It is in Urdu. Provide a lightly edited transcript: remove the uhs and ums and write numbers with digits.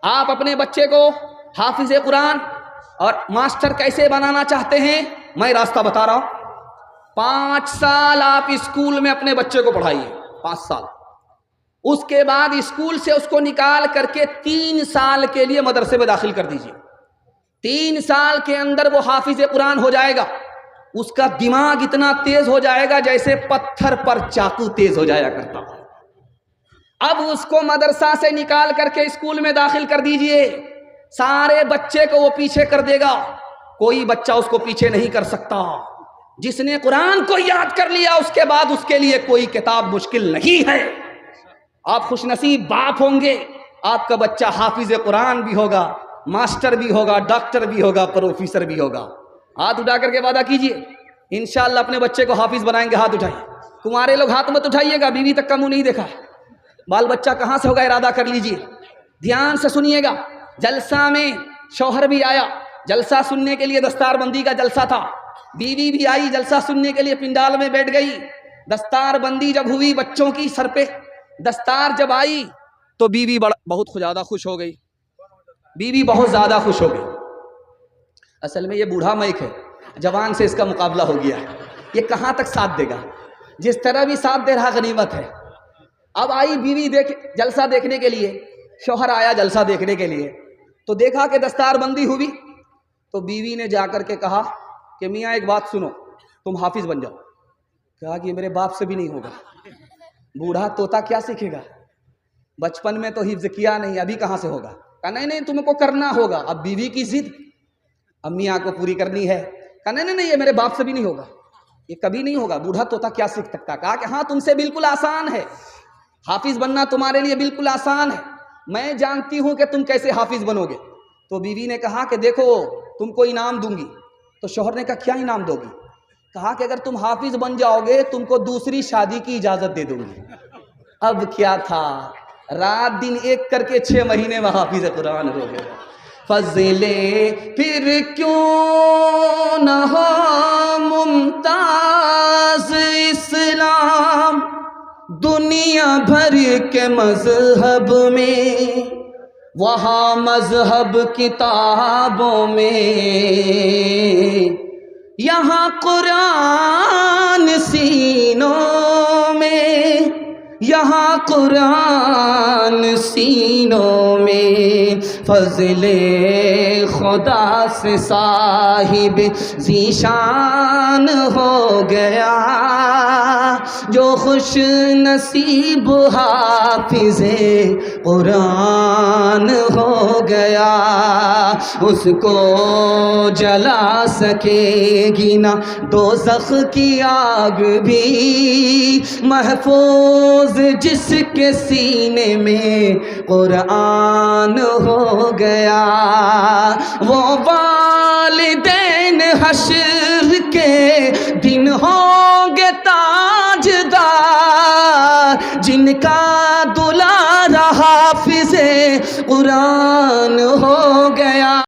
آپ اپنے بچے کو حافظ قرآن اور ماسٹر کیسے بنانا چاہتے ہیں؟ میں راستہ بتا رہا ہوں۔ 5 سال آپ اسکول میں اپنے بچے کو پڑھائیے، 5 سال۔ اس کے بعد اسکول سے اس کو نکال کر کے 3 سال کے لیے مدرسے میں داخل کر دیجیے۔ 3 سال کے اندر وہ حافظ قرآن ہو جائے گا۔ اس کا دماغ اتنا تیز ہو جائے گا جیسے پتھر پر چاقو تیز ہو جایا کرتا۔ اب اس کو مدرسہ سے نکال کر کے اسکول میں داخل کر دیجئے، سارے بچے کو وہ پیچھے کر دے گا، کوئی بچہ اس کو پیچھے نہیں کر سکتا۔ جس نے قرآن کو یاد کر لیا اس کے بعد اس کے لیے کوئی کتاب مشکل نہیں ہے۔ آپ خوش نصیب باپ ہوں گے، آپ کا بچہ حافظ قرآن بھی ہوگا، ماسٹر بھی ہوگا، ڈاکٹر بھی ہوگا، پروفیسر بھی ہوگا۔ ہاتھ اٹھا کر کے وعدہ کیجئے انشاءاللہ اپنے بچے کو حافظ بنائیں گے۔ ہاتھ اٹھائیے، کنوارے لوگ ہاتھ مت اٹھائیے گا، بیوی تک کا منہ نہیں دیکھا۔ بال بچہ کہاں سے ہوگا ارادہ کر لیجئے، دھیان سے سنیے گا۔ جلسہ میں شوہر بھی آیا، جلسہ سننے کے لیے دستار بندی کا جلسہ تھا، بیوی بھی آئی جلسہ سننے کے لیے، پنڈال میں بیٹھ گئی۔ دستار بندی جب ہوئی بچوں کی، سر پہ دستار جب آئی تو بیوی بہت زیادہ خوش ہو گئی، بیوی بہت زیادہ خوش ہو گئی۔ اصل میں یہ بوڑھا مائک ہے، جوان سے اس کا مقابلہ ہو گیا، یہ کہاں تک ساتھ دے گا؟ جس طرح بھی ساتھ دے رہا غنیمت ہے۔ اب آئی بیوی جلسہ دیکھنے کے لیے، شوہر آیا جلسہ دیکھنے کے لیے، تو دیکھا کہ دستار بندی ہوئی، تو بیوی نے جا کر کے کہا کہ میاں ایک بات سنو، تم حافظ بن جاؤ۔ کہا کہ میرے باپ سے بھی نہیں ہوگا، بوڑھا طوطا کیا سیکھے گا، بچپن میں تو حفظ کیا نہیں، ابھی کہاں سے ہوگا؟ کہا نہیں تم کو کرنا ہوگا۔ اب بیوی کی ضد اب میاں کو پوری کرنی ہے۔ کہا نہیں یہ میرے باپ سے بھی نہیں ہوگا، یہ کبھی نہیں ہوگا، بوڑھا طوطا کیا سیکھ سکتا۔ کہا کہ ہاں تم سے بالکل آسان ہے، حافظ بننا تمہارے لیے بالکل آسان ہے، میں جانتی ہوں کہ تم کیسے حافظ بنو گے۔ تو بیوی نے کہا کہ دیکھو تم کو انعام دوں گی۔ تو شوہر نے کہا کیا انعام دو گی؟ کہا کہ اگر تم حافظ بن جاؤ گے تم کو دوسری شادی کی اجازت دے دوں گی۔ اب کیا تھا، رات دن ایک کر کے 6 مہینے میں حافظ قرآن ہو گئے۔ فضلے پھر کیوں نہ ہو ممتاز اسلام دنیا بھر کے مذہب میں، وہاں مذہب کتابوں میں، یہاں قرآن سینوں میں، یہاں قرآن سینوں میں۔ فضل خدا سے صاحب ذیشان ہو گیا، جو خوش نصیب حافظ قرآن ہو گیا، اس کو جلا سکے گی نہ دوزخ کی آگ بھی، محفوظ جس کے سینے میں قرآن ہو گیا۔ وہ والدین حشر کے دن ہوں گے تاجدار، جن کا دلارا حافظ قرآن ہو گیا۔